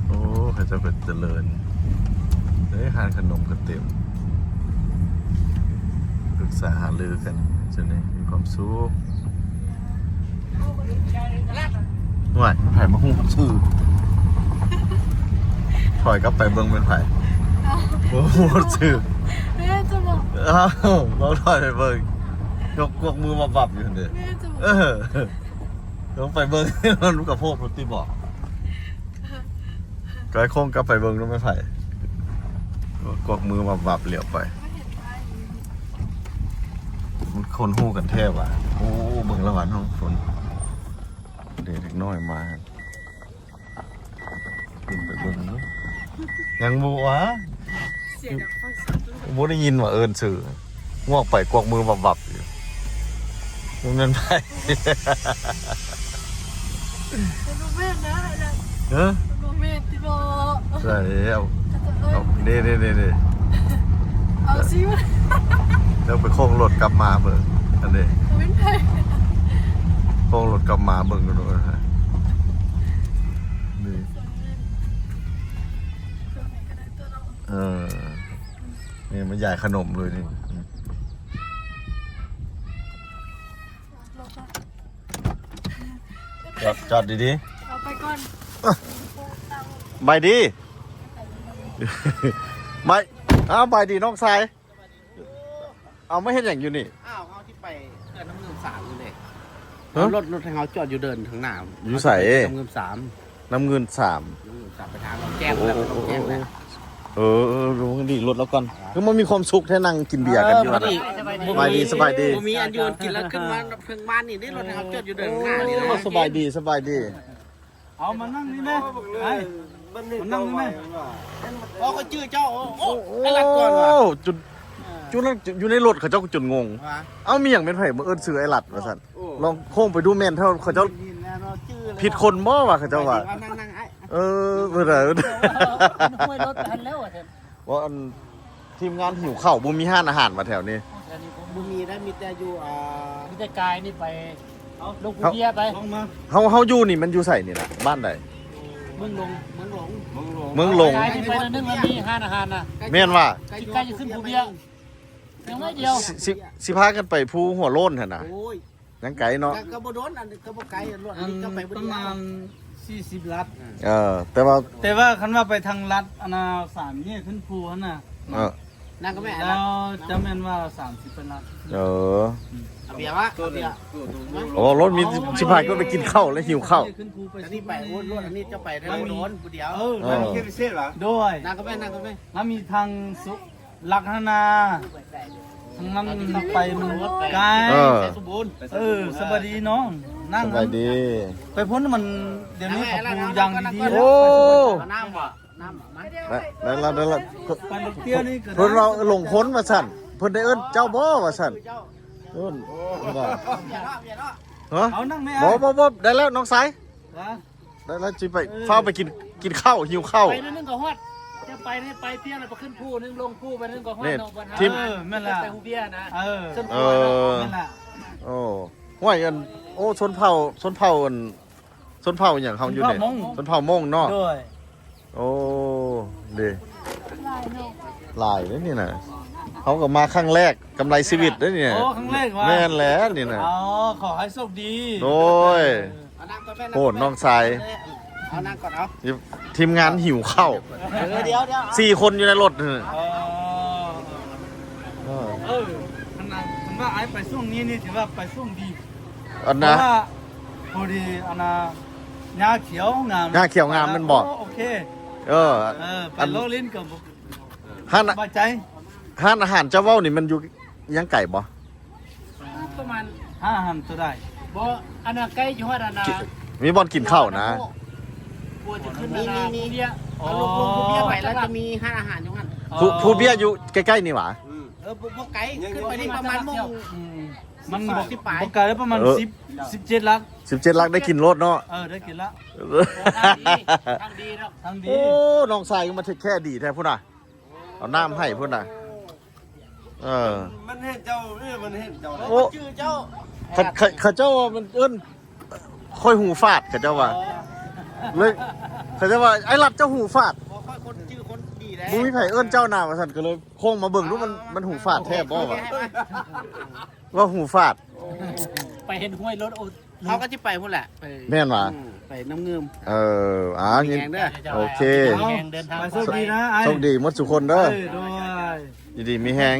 โอ้เขาจะเป็นเจริญได้ทานขนมกันเต็มปรึกษาหารือกันจะได้มีความสุขหน่อยไผ่มาหุ้มชื่อถอยกลับไปเบิ้งเป็นไผ่โอ้โหชื่อแม่จะบอกอ้าวเราถอยไปเบิ้งยกมือมาบับอยู่เด้อแม่จะบอกต้องไปเบิ้งมันรู้กับพวกรถตีบอกกระโค้งกลับไปเบิ้งรู้ไหมไผ่กดมือมาบับเหลียวไปมันคนหู้กันแทบอ่ะโอ้เบิ้งละวันห้องฝนเด็กน้อยมาขึ้นไปเบิ้งเนาะยังบัวเสียงดังฟังชัดบัวได้ยินว่าเอิญสื่องวกไปกวกมือบับอยู่มันเป็นไผ่เป็นโมเมนต์นะอะไรเฮ้ยโมเมนต์ที่บอก ใช่เอาเด้เอาซิวะแล้วไปโค้งรถกลับมาเบิ่งอันนี้เว้นไทยโค้งรถกลับมาเบิ่งกันด้วยฮะนี่นี่มันใหญ่ขนมเลยนี่จอดดีๆเอาไปก่อนใบดีไม่เอาใบดีน้องชายเอาไม่เห็นอย่างอยู่นี่อ้าวเขาที่ไปเกินน้ำเงินสามเลยรถทางเขาจอดอยู่เดินทางหน้าอยู่ใส่น้ำเงินสามไปทางเราแจ้งแล้วแจ้งแล้วรู้กันดีรถแล้วก่อนคือมันมีความสุขแค่นั่งกินเบียร์กันอยู่นะสบายดีมีอันยูนกินแล้วขึ้นมาเพิ่งมานี่นี่รถทางเขาจอดอยู่เดินหน้านี่สบายดีเอามานั่งนี่ไหมมันนั่งนี่ไหมพอเขาชื่อเจ้าโอ้ไอ้รัดก่อนวะจุดอยู่ในรถเขาเจ้าจุดงงเอามีอย่างเป็นไผ่เอิญซื้อไอ้หลัดมาสั่นลองโค้งไปดูแมนเท่าเขาเจ้าผิดคนบ่วะเขาเจ้าว่าเมื่อไหร่ว่าทีมงานหิวข้าวบุมีห้านอาหารมาแถวนี้บุมีได้มีแต่อยู่มีแต่กายนี่ไปลงเบียไปเขาอยู่นี่มันอยู่ใส่นี่นะบ้านใดเมืองหลงกายที่ไปนั่นมันมีห้านอาหารนะเมียนว่าใกล้จะขึ้นภูเบียยังไม่เดียวสิพากันไปภูหัวโล้นเถอะนะยังไกลเนาะกระโดดอันกระโดดไกลรถอันนี้ก็ไปประมาณ40 ลัดแต่ว่าคันว่าไปทางลัดอนา3นี่ขึ้นภูนั่นน่ะนั่นก็แม่แล้วจะแม่นว่า30เป็นลัดเบียร์วะเบียร์โอ้รถมีสิพาก็ไปกินข้าวแล้วหิวข้าวอันนี้ไปรถอันนี้จะไปทางโน้นผู้เดียวมันมีแค่พิเศษเหรอด้วยนั่นก็แม่แล้วมีทางลักษณะทางนั้นไปมันไกลสมบูรณ์สบายดีน้องนั่งสบายดีไปพ้นมันเดี๋ยวนี้เขาปูยางดีๆโอ้น้ำแล้วไปลูกเตี้ยนี่เพิ่นเราหลงพ้นมาสั่นเพิ่นได้เอิ้นเจ้าบ่ว่าสั่นเอิ้นบ่เอานั่งไม่บ่ได้แล้วน้องสายได้แล้วจิไปเฝ้าไปกินข้าวหิวข้าวไปนึงก็ฮอดจะไปนี่ไปเที่ยงแล้วไปขึ้นภูนึงลงภูไปนึงก็ฮอดเนาะบนหาแม่นล่ะไปภูเบียนะขึ้นภูแม่นล่ะห้วยอันโอ้ชนเผ่าอย่างเฮาอยู่นี่ชนเผ่ามงเนาะโอ้ดีหลายเลยนี่นะเขาก็มาครั้งแรกกำไรชีวิตด้วยเนี่ยครั้งแรกวะแม่นแล้วนี่นะขอให้โชคดีโดยโหดน้องชายเอานั่งก่อนเอาทีมงานหิวข้าวเดี๋ยว4 คนอยู่ในรถมันว่าไอ้ไปช่วงนี้นี่ถือว่าไปช่วงดีอันนะพอดีอันนะหญ้าเขียวงามมันบอกโอเคไปโลลิ้นกับห้านใจห้านอาหารเจ้าเว้านี่มันอยู่ยังไก่บ่ประมาณ5 อาหารตัวได้บ่อันน่ะใกล้อยู่ฮอดอันน่ะมีบ่อนกินข้าวนะมีลงภูเบียไปแล้วจะมีห้านอาหารอยู่หั่นภูเบียอยู่ใกล้ๆนี่หว่าพวกไก่ขึ้นไปนี่ประมาณโมงมันบอกไกลแล้วประมาณ17 ลัก17 ลักได้กินรถเนาะได้กินละทางดีเนาะทางดีโอ้น้องชายก็มาแค่ดีแท้พุ่นน่ะเอาน้ำให้พุ่นน่ะมันเห็นเจ้ามันเห็นเจ้าชื่อเจ้าเขาเจ้าว่ามันเอิ้นค่อยหูฟาดเขาเจ้าว่า เลยเขาจะว่าไอ้หลัดเจ้าหูฟาด บ่ค่อยคนชื่อคนดีได้ บุ้มีไผเอิ้นเจ้าหน้าว่าซั่นก็เลยโค้งมาเบิ่งดูมันหูฟาดแทบบ่วะว่าหูฟาด ไปเห็นห้วยรถโอ้ เขาก็จะไปพุ่นแหละไป แม่นว่ะ ไปน้ำเงิม งี้ แงเด้อ โอเค แหงเดินทาง โชคดีนะไอ้ โชคดีหมดทุกคนเด้อ ด้วย ยินดีมีแฮง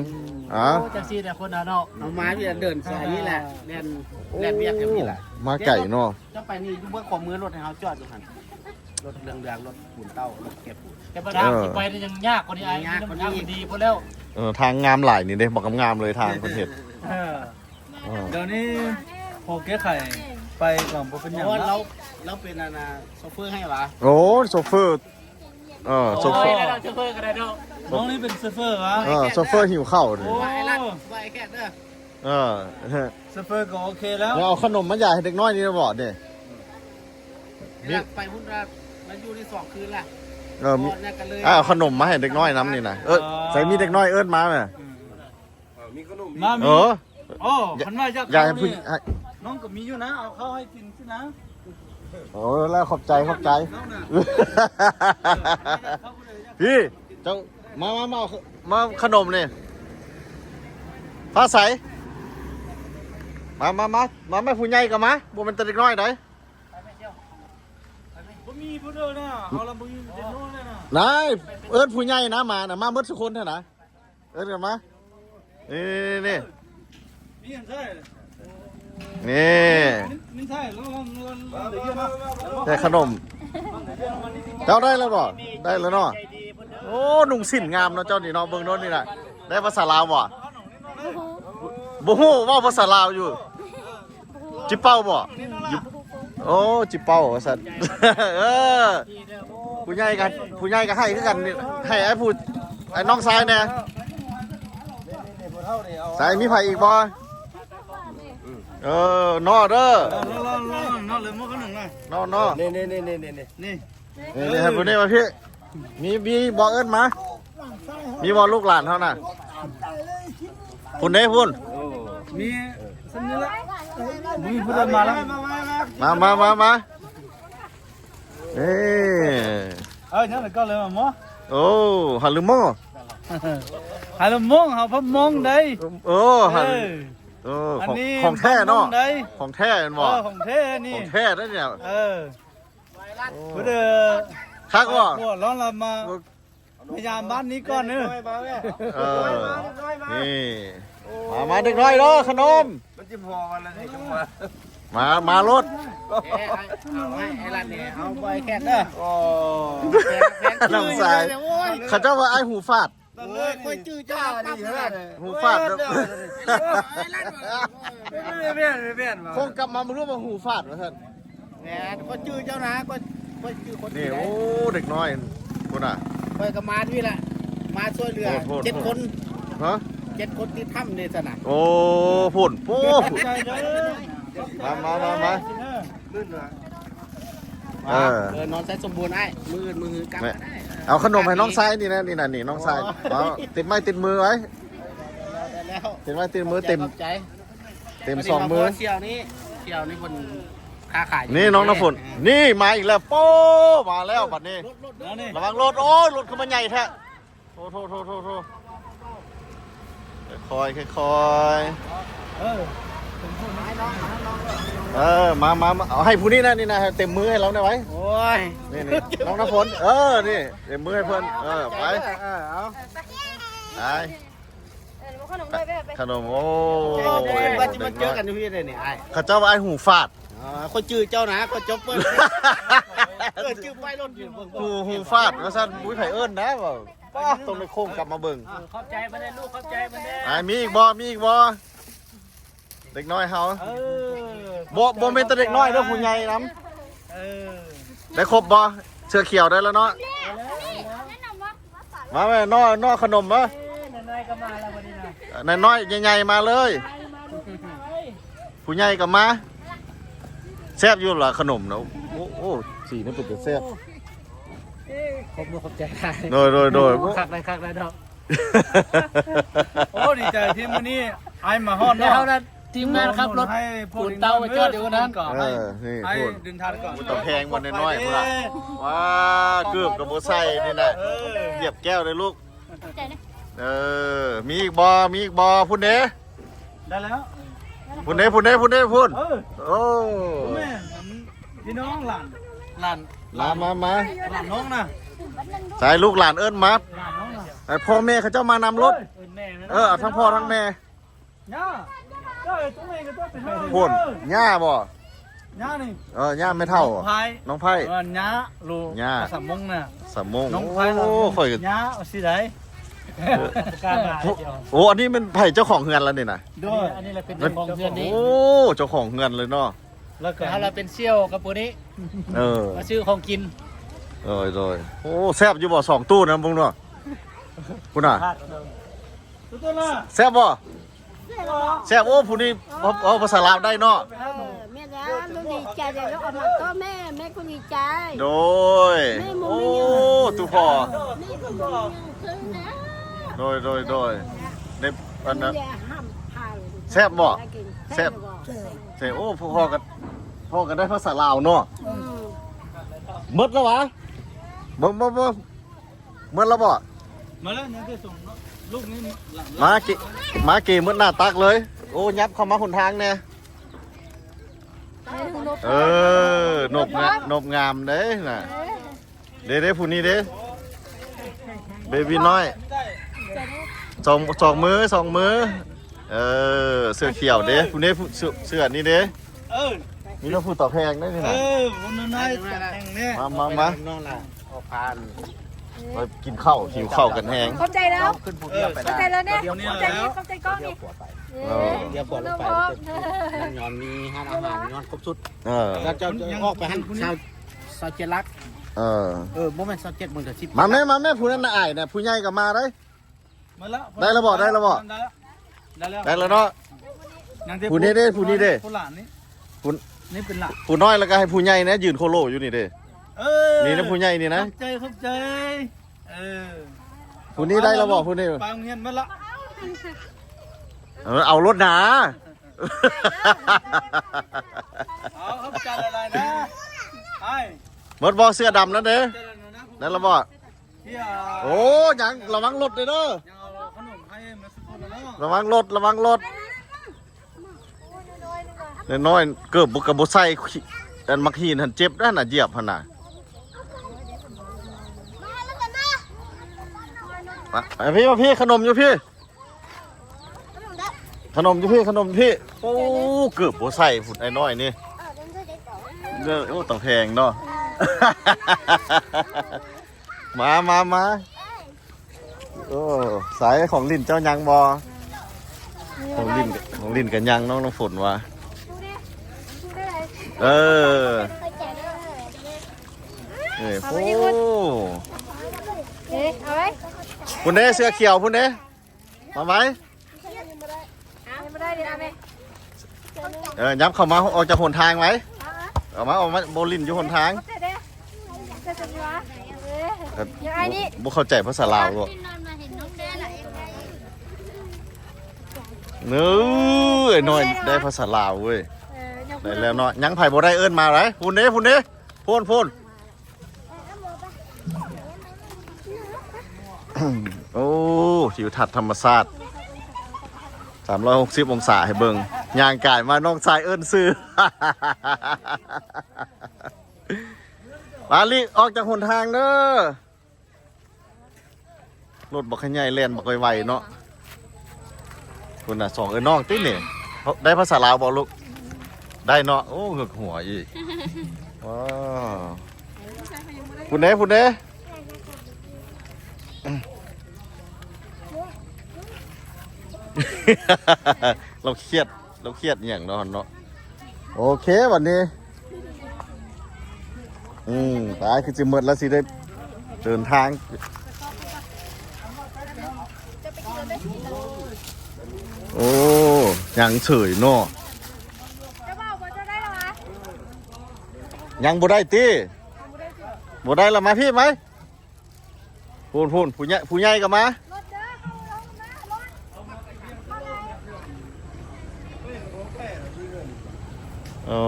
อ๋อ โอ้จังซี่แต่คนเอาเนาะ เอามาที่เดินสายนี่แหละแล่นเวียกอย่างนี้แหละ มาไก่เนาะ จะไปนี่อยู่เบื้องขวามือรถให้เขาจอดอยู่หันรถเรืองๆรถปูนเต้ารถเก็บปูน แต่บ่ทางสิไปนี่ยังยากกว่านี้ไอ้นี่มันทางดีพอแล้ว ทางงามหลายนี่เด้บอกกำงามเลยทางประเทศ เดี๋ยวนี้พอแก้ไขไปก่อนบ่เป็น เพ อย่าง ราะว่า แล้ว เราเป็นโซเฟอร์ให้วะ โอ้โซเฟอร์โซเฟอร์ ได้แล้วโชเฟอร์ก็ได้เนาะ น้องนี่เป็นเซฟเฟอร์วะ โซเฟอร์หิวข้าวเลย ว่าไอ้รัดว่าไอ้แค่เด้อ เซฟเฟอร์ก็โอเคแล้ว แล้วเอาขนมมาใหญ่ให้เด็กน้อยนี่บอกเด้ ไอ้รัดไปพุ่นรัดมาอยู่ที่2 คืนละ มี เนี่ยกันเลย เอาขนมมาให้เด็กน้อยน้ำนี่นะใส่มีเด็กน้อยเอิ้นมาไหม มามี โอ้ขันมาจาก อยากให้ผู้ น้องก็มีอยู่นะ เอาเข้าให้กินสินะ โอ้แล้วขอบใจพี่เจ้ามาขนมนี่ฟ้าใสมาแม่ผู้ใหญ่กับมาบ่เป็นตะเด็กน้อยได้ บ่มีผู้เดียวนะเอาละบ่มีเด็กน้อยเลยนะ นายเอิ้นผู้ใหญ่นะมาหมดทุกคนเท่านะเอิ้นกันมานี่ มีอันใช่ นี่ ไม่ใช่ลองเดี๋ยวมา แต่ขนมเจ้าได้แล้วบ่ได้แล้วเนาะโอ้หนุ่งสินงามเนาะเจ้านี่เนาะเบิ่งโน้นนี่น่ะได้ภาษาลาวบ่บ่ฮู้เว้าภาษาลาวอยู่จิเป้าบ่อยู่โอ้จิเป้าว่าซั่น ผู้ใหญ่ก็ให้คือกันนี่ให้ไอ้ผู้ไอ้น้องชายแน่สายมีไผอีกบ่นอเด้อ น้องเลยมั้งกันหนึ่งเลย นอ นี่ นี่ให้ผู้นี้มาพี่มีบ่เอิ้นมามีบ่ลูกหลานเท่าน่ะพุ่นเด้พุ่น มีสัญลักษณ์มีผู้เดินมาแล้ว มาเอ้ นั่นเลยก็เลยมาหมอ โอ้ฮัลโหลโม ฮัลโหลมงเขาพับมงได้ โอ้ฮัลของแท้เนาะของแท้แม่นบ่ ของแท้นี่ ของแท้เด้อเนี่ย ผู้เดิน คักบ่ ร้อนเรามาพยายามบ้านนี้ก่อนเนอะ นี่มาเด็กน้อยเด้อขนม มันจะพอวันละจังหวะ มารถ ไอ้รัดเนี่ยเอาไปแค่เด้อโอ้ น้ำใสเขาเจ้าว่าไอ้หูฟาด เลยค่อยจื้อเจ้าปั๊บเลย หูฟาด ไม่คงกลับมาไม่รู้ว่าหูฟาดวะท่าน แหมค่อยจื้อเจ้านะค่อยจื้อคน นี่โอ้เด็กน้อยคุณอ่ะ ค่อยก็มาที่ละมาช่วยเหลือ7 คน ฮะ 7 คนที่ถ้ำในสนาม โอ้พุ่นโอ้พุ่น ใจเด้อ มานอนใส่สมบูรณ์ไอ้มือกำได้ เอาขนมให้น้องชายนี่นะนี่น้องชายเอาติดไม้ติดมือไว้ แล้ว ติดไม้ติดมือเต็ม ใจ 2 มือ เสี่ยวนี่คนค้าขาย นี่น้องน้ำฝนนี่มาอีกแล้วโป้มาแล้วบัดนี้ แล้วนี่ ระวังรถโอ้ยรถเขามาใหญ่แท้โทค่อยมาเอาให้ผู้นี้นะนี่นะเต็มมือให้เราได้ไว้ โอ้ย นี่น้องน้ำฝนนี่เต็มมือให้เพื่อนไป เอา ไปขนมโอ้ ว่าจะมาเจอกันที่นี่เนี่ยไอ้ ข้าเจ้าว่าไอ้หูฟาด คนจื้อเจ้านะคนจบเปิ้ลจื้อไปรถอยู่ หูฟาดว่าซั่นบุ้ยไผเอิ้นนะว่าป้าต้องไปโค้งกลับมาเบิ่ง เข้าใจมันได้ลูกเข้าใจมันได้ มีอีกบ่เด็กน้อยเฮาบ่แม่นแต่เด็กน้อยเด้อผู้ใหญ่นำได้ครบบ่เสื้อเขียวได้แล้วเนาะมาแม่น้อขนมมา น้อยก็มาแล้ววันนี้นะ น้อยใหญ่ๆมาเลยผู้ใหญ่ก็มาแซ่บอยู่ล่ะขนมเนาะโอ้สีนี่เป็นแต่แซ่บ ขอบใจ โดย คักได้ดอก โอ้ดีใจที่มื้อนี้ไอ้มาฮอด แล้ว เนาะ เฮานั้น ทีมงานขับรถ ให้ ปูนเตาไปจอดอยู่นั้น ก่อน นี่ ให้ พูด ดึงทันก่อน ตะแพงวันน้อยๆพุ่นล่ะว้าเกือบกับโบไซนี่น่ะเหยียบแก้วเลยลูกมีอีกบอพุ่นเด้ ได้แล้ว พุ่นพุ่น โอ้ แม่พี่น้องหลาน หลาน มา หลานน้องนะ สายลูกหลานเอิ้นมา หลานน้องนะ ไอพ่อแม่เขาเจ้ามานำรถ เป็นแม่นะ เอาทั้งพ่อทั้งแม่ ย่าเจ้าตัวเองก็ต้องไปให้ พุ่นย่าบ่ ย่านี่ ย่าไม่เท่า พาย น้องไผ่ ย่าลูก ย่า สามมงน่ะ สามโมง น้องไผ่ โอ้ข่อย ย่าสิได้ ประกาศมาเดียว โอ้อันนี้มันไผ่เจ้าของเฮือนแล้วนี่นะ ด้วย อันนี้เราเป็นเจ้าของเพื่อนนี้ โอ้เจ้าของเฮือนเลยเนาะ แล้วก็ แต่ถ้าเราเป็นเซี่ยวกับปูนี้ เออ มาซื้อของกิน โดยโอ้แซ่บอยู่บ่สองตู้นะบุ้งเนาะคุณน่ะ ตัวน่ะ แซ่บบ่แซ่บโอ้ผู้นี้เอาภาษาลาวได้เนาะ แม่นะลูกดีใจเลยแล้วออกมาก็แม่ก็ดีใจ โดยโอ้ตุพ่อ แม่ก็บอกยังซื้อนะ โดยในอันนั้น อย่าห้ามพา แซ่บบ่ แซ่บบ่ ใช่โอ้พ่อกันได้ภาษาลาวเนาะหมดแล้ววะบ่หมดแล้วบ่ มาแล้วยังจะส่งลูกนี้ มาเกหมดหน้าตักเลยโอ้ยับเข้ามาหนทางแน่นบงามเด้น่ะเด้ผู้นี้เด้เบบี้น้อยสองมือเสื้อเขียวเด้ผู้นี้เสื้อนี่เด้มีน้องผู้ต่อแพงได้นี่นะ วันนั้นได้แห่งนี้ มา น้องล่ะออกพาน ไปกินข้าวหิวข้าวกันแห้ง เข้าใจแล้ว ขึ้นภูเก็ตไปได้ เข้าใจแล้วเนี่ย เดี๋ยวนี้ เข้าใจ แล้ว เข้าใจก้อนนี่ เดี๋ยวปวดลงไปย้อนมีห้าอาหารย้อนครบสุด เออ แล้วจะออกไปหันชาวเจรัก โมเมนต์27มึงจะชิป มาแม่ผู้นั้นน่ะอ้ายน่ะผู้ใหญ่ก็มาได้ มาแล้ว ได้แล้วบ่ ได้แล้ว ได้แล้วเนาะ ผู้นี้เด้ผู้หลานนี่นี่เป็นหลานผู้น้อยแล้วก็ให้ผู้ใหญ่นะยืนโคโลอยู่นี่เด้นี่นะผู้ใหญ่นี่นะ ขอบใจผู้นี้ได้แล้วบ่ผู้นี้ ปางเงียนมาละ เอารถหนา เอาขอบใจอะไรนะไอ้ หมดบ่เสื้อดำนั่นเด้ได้แล้วบ่โอ้ยังระวังรถเด้อ ยังเอาขนมให้มาสักคนแล้ว ระวังรถน้อยเกือบบุกกระบุใส่อันมักหินหันเจ็บนั่นน่ะเหยียบหันน่ะพี่ขนมอยู่พี่โอ้เกือบบุใส่ฝุ่นไอ้น้อยนี่โอ้ต้องแพงเนาะ มาโอ้สายของลิ้นเจ้ายังบอของลิ้นกันยังน้องฝนวะโอ้เอาไว้ พุ่นเด้เสื้อเขียวพุ่นเด้มาไหม ไม่ได้เดี๋ยวเอาไป ยับเข้ามาออกจากหนทางไหมออกมาโบลินอยู่หนทาง ยังไงนี่ บุเข้าใจภาษาลาวบ่เนื้อไอ้น้อยได้ภาษาลาวเว้ยได้แล้วเนาะยังไผ่บ่ได้เอิ้นมาไรพุ่นเด้พุ่นโอ้ทิวทัศน์ธรรมชาติ360 องศาให้เบิ่งย่างกายมาน้องชายเอิ้นซื้อ มาลิออกจากหนทางเด้อรถบักขยายแล่นบักไวๆเนาะคุณน่ะสองน้องติ๊นี่ได้ภาษาลาวบ่ลูกได้เนาะโอ้หึกหัวอีกว้าวพุ่นเด้เราเครียดอย่างเนาะโอเควันนี้ตายคือจะหมดแล้วสิได้เดินทางโอ้ยังเฉยเนาะ จะบอกว่าจะได้หรอวะ ยังบ่ได้ตีบ่ได้ละมาพี่ไหมพูนผู้ใหญ่ก็มาร ถเด้อรถ โอ้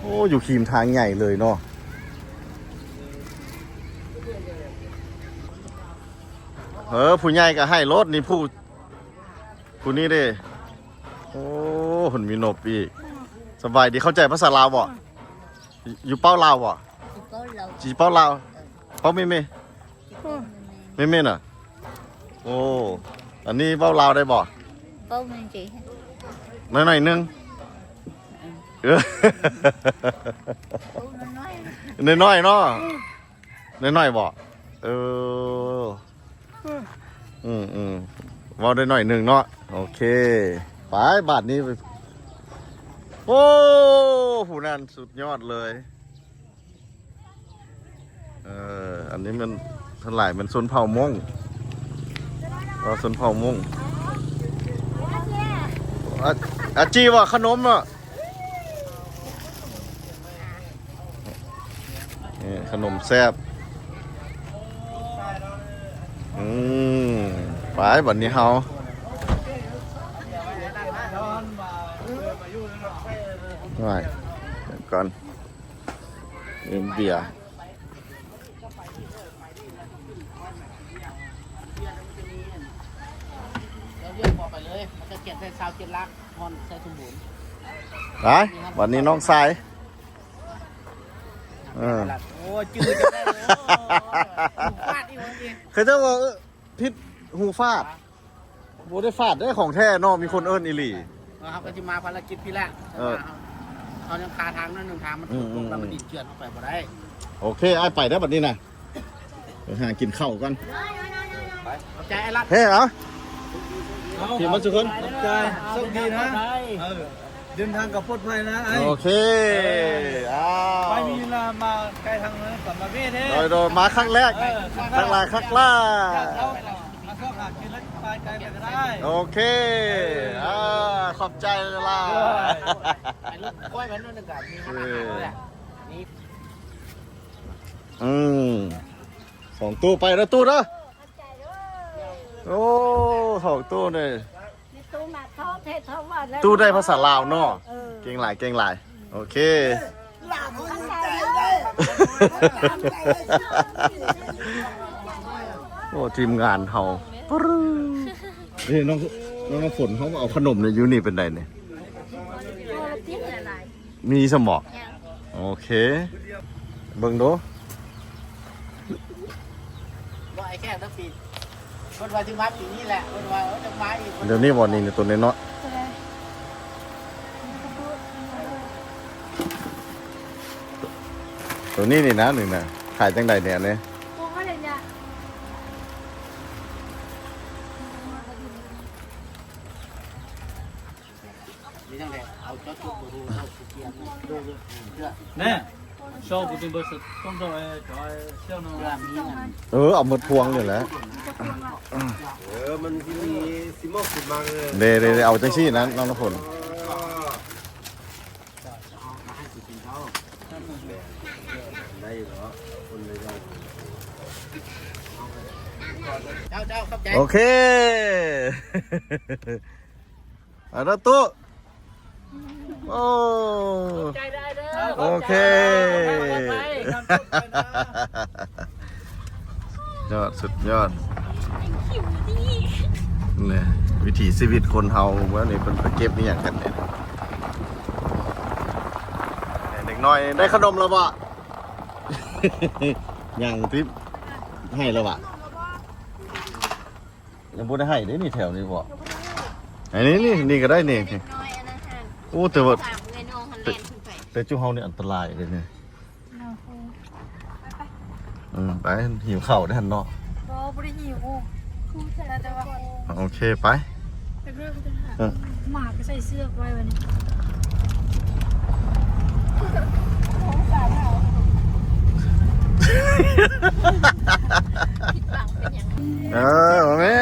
โอ้อยู่ขีมทางใหญ่เลยเนาะผู้ใหญ่ก็ให้รถนี่ผู้นี้เด้โอ้หุ่นมีนบอีกสบายดีเข้าใจภาษาลาวบ่อยู่เป้าลาวบ่จีเป้าลาวเป้าเม่น่ะโอ้อันนี้เป้าลาวได้บ่ Bông nên chị หน่อยนึงน้อยเนาะน้อยบ่ว่าได้หน่อยนึงเนาะโอเคไปบาทนี้ไปโอ้ผู้นั้นสุดยอดเลยอันนี้มันเท่าไหร่มันชนเผ่ามงเราชนเผ่ามงอาจีว่าขนมอ่ะนี่ขนมแซ่บไปบัดนี้เฮาไปก่อนเบียร์เรียกบอกไปเลยมันจะเก็บใส่ซาวเก็บลักฮอนใส่สมบูรณ์ไปวันนี้น้องสายโอ้จืดจะได้เลยฟาดอีกวันนี้เคยเจ้าว่าพิษหูฟาดโบได้ฟาดได้ของแท้นอกมีคนเอิ้นอีหลีครับก็จะมาภารกิจพี่แหละเขายังคาทางนั่นหนึ่งทางมันตกแล้วมันดิเจือนเข้าไปบ่ได้โอเคไอ้ไปได้บัดนี้นะเดี๋ยวหากินข้าวกันไปขอบใจไอ้รักเฮ้ยทีมมันสุขนใจโชคดีนะเดินทางกับปลอดภัยนะไอ้โอเคไปมีเวลามาไกลทางนั้นกลับมาเบ้เท่โดยมาครั้งแรกครั้งแรกมาเข้าหากินแล้วไปไกลไปก็ได้โอเคขอบใจล่ะไอ้ลูกกล้วยมันนั่นหนึ่งกับมีขนาดเลยนี่2 ตู้ไปแล้วตู้นะโอ้2 ตู้เลยตู้ได้ภาษาลาวเนาะเก่งหลายโอเคโอ้ทีมงานเฮานี่น้องฝนเขาเอาขนมในยูนี่เป็นไงเนี่ยมีสมองโอเคเบิ่งดูว่าไอ้แค่ต้องปีคนว่าถึงมาปีนี้แหละคนว่าจะมาอีกเดี๋ยวนี้วันนี้ตัวนี้เนาะตัวนี้นี่นะหนึ่งนะขายจังใดเนี่ยเนี่ยเนี่ยชอบกูเป็นบริษัทต้องจอยเชี่ยวน้องเอาหมดพวงอยู่แล้วมันที่มีซิมอขึ้นมาเลยเดเอาจังซี่นะน้องน้ำฝนได้เหรอคนเลยเจ้าครับใจโอเคแล้วตู้โอ้โอเคยอดสุดยอดเนี่ยวิถีชีวิตคนเฮาว่านี่เป็นเก็บนี่อย่างกันเนี่ยเด็กน้อยได้ขนมแล้วบ่ยังทิปให้แล้วบ่ยังบ่ได้ให้ได้นี่แถวนี้บ่อันนี้นี่ก็ได้นี่โอ้แต่ว่าแต่จุเฮาเนี่ยอันตรายเลยเนี่ยไปหิวข้าวได้ทันเนาะบ่ได้หิวแต่ว่าโอเคไปหมาก็ใส่เสื้อไว้วันนี้แม่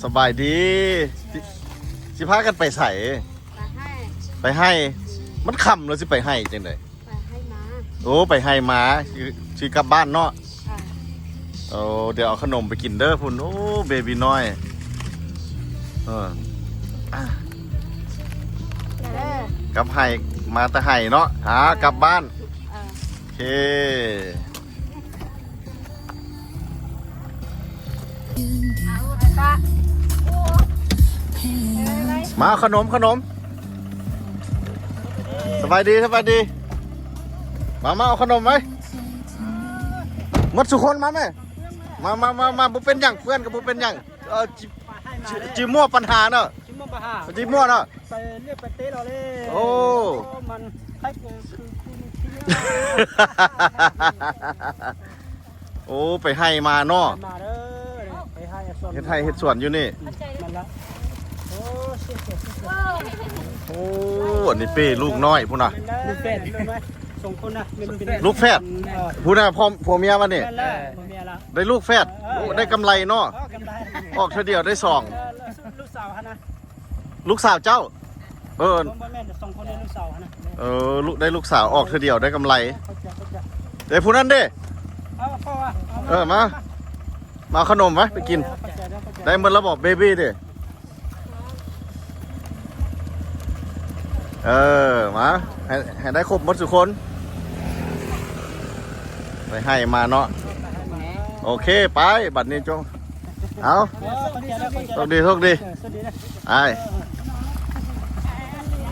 สบายดีสิพากันไปใส่ไปให้มันค่ำแล้วสิไปให้จังได๋โอ้ไปให้มาสิกลับบ้านเนาะโอ้เดี๋ยวเอาขนมไปกินเด้อพุ่นโอ้เบบี้น้อย กลับไห้มาแต่ไห้เนาะกลับบ้านโอเคมาขนมสบายดีมาเอาขนมไหมหมดสุคนมาไหมมาบุเป็นอย่างเพื่อนกับบุเป็นอย่างจีมั่วปัญหาเนาะจีมั่วเนาะไปเรียกไปเตะเราเลย โอ้มันให้คือโอ้ไปให้มาเนาะมาเด้อไปให้ส่วนเฮ็ดสวนอยู่นี่ มันละโอ้เสียโอ้อันนี้เป้ลูกน้อยพูน่ะลูกแฝดรู้ไหมส่งคนนะลูกแฝดพูน่ะพ่อเมียวันนี้ได้ลูกแฝดได้กำไรเนาะออกเท่าเดียวได้2ลูกสาวฮะนะลูกสาวเจ้าแม่ส่งคนในลูกสาวฮะนะลูกได้ลูกสาวออกเท่าเดียวได้กำไรเดี๋ยวพูนั้นเด้มาขนมไหมไปกินได้เหมือนระบบเบบี้ดิมาให้ได้ครบหมดทุกคนไปให้มาเนาะโอเคไปบัดนี้จงเอาโชคดีไอ้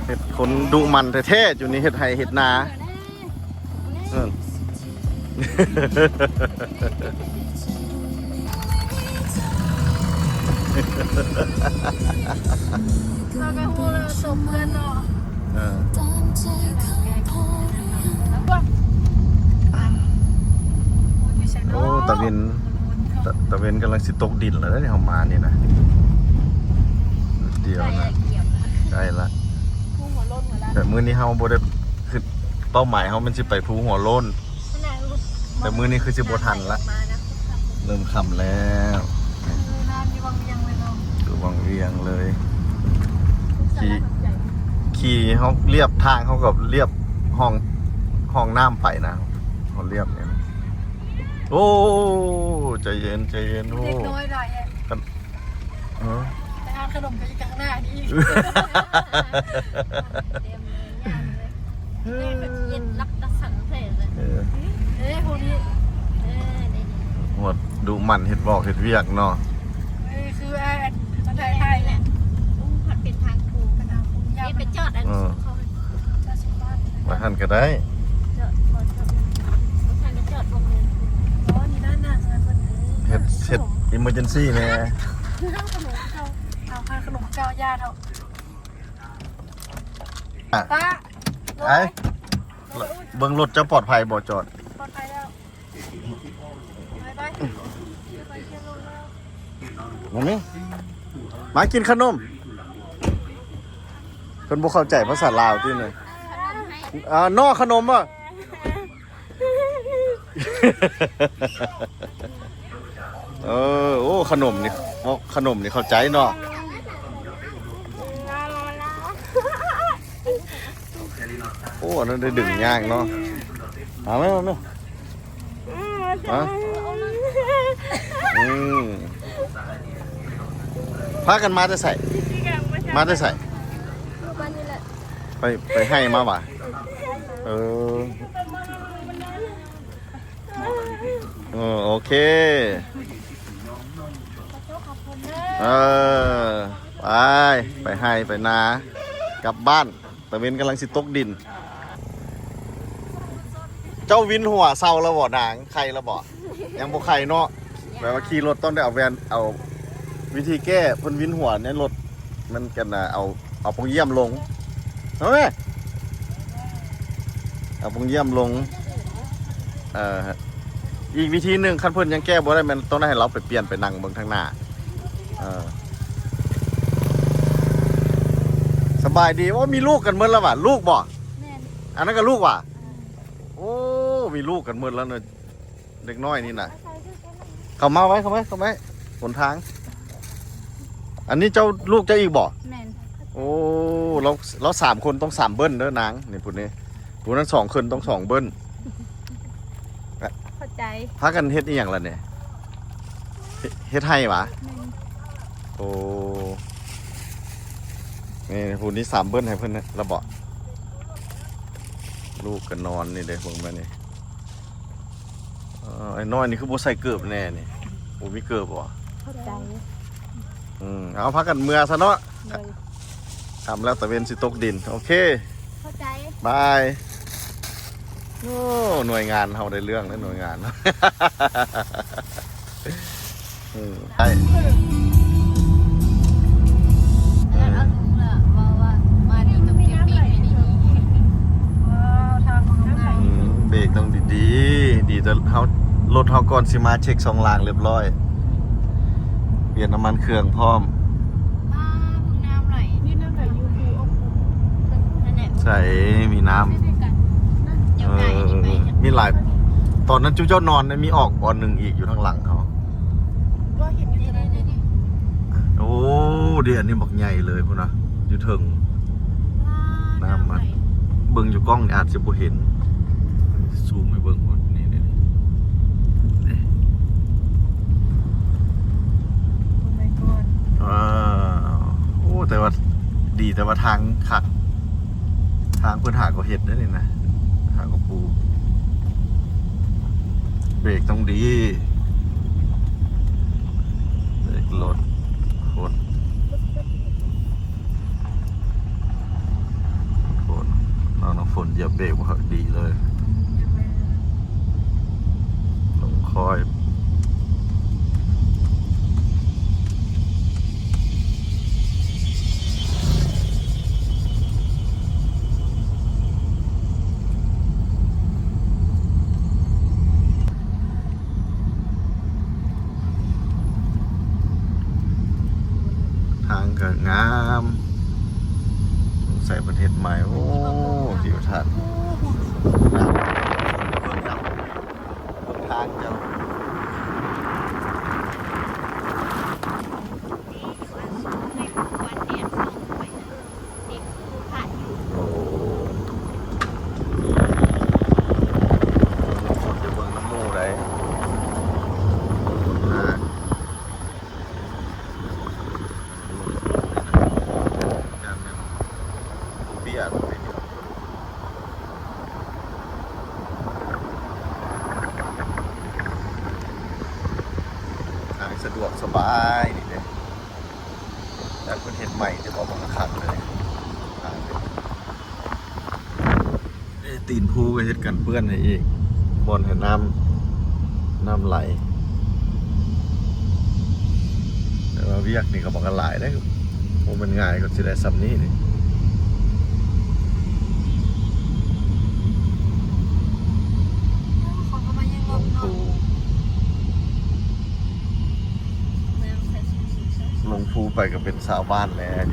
เห็ดคนดุมันแท้ๆอยู่นี่เห็ดไห่เห็ดนาเราก็พูดเราสมเพื่อนเนาะโอ้ตะเวนกำลังสิตกดินแล้วที่เขามานี่นะเดียวนะใกล้ละแต่มื้อนี้เขาบ่ได้คือเป้าหมายเขามันสิไปภูหัวโล้นแต่มื้อนี้คือสิบ่ทันละเริ่มค่ำแล้วคือวังเวียงเลยขี่เขาเรียบทางเขากับเรียบห้องน้ำไปนะเขาเรียบเนี่ยโอ้ใจเย็นโอ้เด็กน้อยหน่อยไปทานขนมกันข้างหน้านี่เย็นรับกระสังเสร็จเลยพวกนี้หมดดูมันเห็ดบอกเห็ดเวียกเนาะคือไทยแหละผัดเป็นทางคูกันเอานี่เป็นจอดอันนี้มาทันก็ได้เฮ็ดอิมเมอร์เจนซี่แน่เอาขนมเจ้าญาติเอาตาไอ้เบิ่งรถจะปลอดภัยบ่จอดปลอดภัยแล้วไปมากินขนมเพิ่นบ่เข้าใจภาษาลาวติเลยนอขนมอ่ะโอ้ขนมนี่เข้าใจเนาะโอ้นั่นได้ดึงยากเนาะมาไหมพากันมาจะใส่ไปให้มาบ่ะโอเคไปให้ไปนากลับบ้านตะเวนกำลังสิตกดินเจ้าวินหัวเศร้าแล้วบ่นางใครแล้วบ่ยังบ่ใครเนาะแปลว่าขี่รถต้องได้เอาวิธีแก้เพิ่นวินหัวเนี่ยรถมันกันนะเอาพงเยี่ยมลงเอาไหมเอาพงเยี่ยมลงอีกวิธีหนึ่งขั้นเพิ่นยังแก้บ่ได้มันต้องให้เราไปเปลี่ยนไปนั่งเบิ่งทางหน้าสบายดีว่ามีลูกกันเมื่อแล้วว่ะลูกบ่อันนั้นก็ลูกว่ะโอ้มีลูกกันเมื่อแล้วเนอะเด็กน้อยนี่น่ะเข้าไว้หนทางอันนี้เจ้าลูกเจ้าอีกบ่โอ้เรา3 คนต้อง3เบิ้ลเด้อนางนี่พูดนี้พูดนั้น2 คนต้อง2เบิ้ลเข้าใจพากันเฮ็ดอีหยังล่ะเนี่ยเฮ็ดให้หวะโอ้ นี่ผู้นี้3เบิ้ลให้เพิ่นนะระเบาะลูกก็นอนนี่เด้เบิ่งมานี่ไอ้น้อยนี่คือบ่ใส่เกือบแน่นี่บ่มีเกือบบ่ เข้าใจ เอาพักกันเมื่อซะเนาะทำแล้วตะเวนสิตกดินโอเค เข้าใจ บายโอ้หน่วยงานเฮาได้เรื่องแล้วหน่วยงาน ใช่ แล้วเอาลุงล่ะว่ามาดีตรงนี้ปีไม่ดีทางของไง เบรกต้องดีๆ ดีแต่เฮารถเฮาก่อนสิมาเช็ค2รางเรียบร้อยเปลี่ยนน้ำมันเครื่องพร้อม พึ่งน้ำไหลนี่น้ำไหลยูฟูออกนั่นแหละ ใส่มีน้ำ เดี๋ยวไหนนี่ไป มีหลายตอนนั้นจุ๊เจ้านอนเนี่ยมีออกบอลหนึ่งอีกอยู่ทางหลังเขา ว่าเห็นอยู่ได้ได้ โอ้เดี๋ยวอันนี้บอกใหญ่เลยพุ่นนะอยู่ถึงน้ำมันเบิ่งอยู่กล้องนี่อาจจะบ่เห็นซูมให้เบิ่งหมดนี่นี่โอ้แต่ว่าดีแต่ว่าทางขัดทางเพื่อนหาก็เห็ดได้นี่นะทางก็ปูเบรกต้องดีเบรกรถโคตรน้องฝนเหยียบเบรกมาดีเลยลงคอยทางก็งามใส่ประเทศใหม่โอ้ทิวทัศน์ทางเจ้าโอ้คนจะเบิ่งน้ำมูได้สะดวกสบายนี่เลยแต่คนเห็นใหม่จะบอกว่าขัดเลยตีนพูก็เห็ดกันเปื้อนให้อีกบนเห็นน้ำไหลแต่ว่าเวียกนี่ก็บอกกันหลายได้โอ้มันง่ายก็จะได้ซ้ำนี้นี่เขาก็มายังงงเนาะ ลงภูไปก็เป็นสาวบ้านแล้ว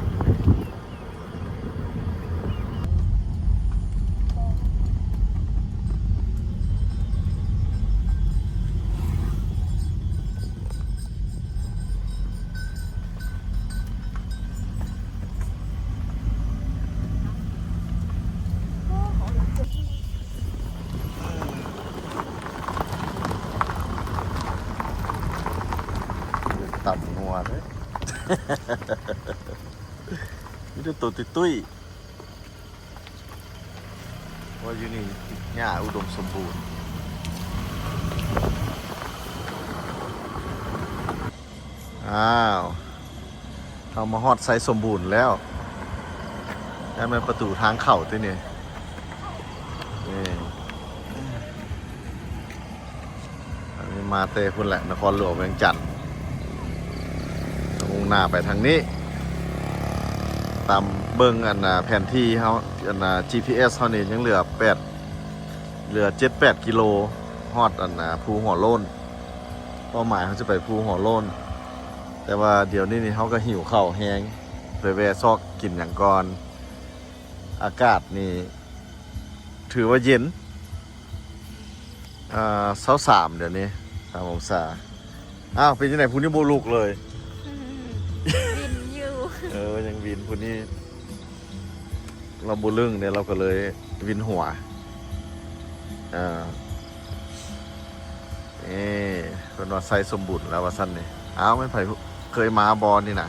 ต่ำนัวเลยนี่ดูตัวตุ้ยว่าอยู่นี่หญ้าอุดมสมบูรณ์อ้าวเอามาฮอดไซส์สมบูรณ์แล้วนั่นเป็นประตูทางเข้าที่นี่อันนี้มาเตะพุ่นแหละนครหลวงเวียงจันทร์มุ่งหน้าไปทางนี้ตามเบิ้งอันแผนที่เขาอันGPS เขานี่ยังเหลือ7-8 กิโลฮอดอันภูหัวโล้นเป้าหมายเขาจะไปภูหัวโล้นแต่ว่าเดี๋ยวนี้นี่เขาก็หิวข้าวแห้งไปแวะซอกกินอย่างก่อนอากาศนี่ถือว่าเย็น23เดี๋ยวนี้3 องศาอ้าวเป็นยังไงพูนี่โบลูกเลยบินอยู่ยังวินพูนี่เราบูลึ่งเนี่ยเราก็เลยวินหัวเป็นว่าไซสมบูรณ์แล้วว่าสั้นนี่อ้าวไม่ไผ่เคยมาบอลนี่นะ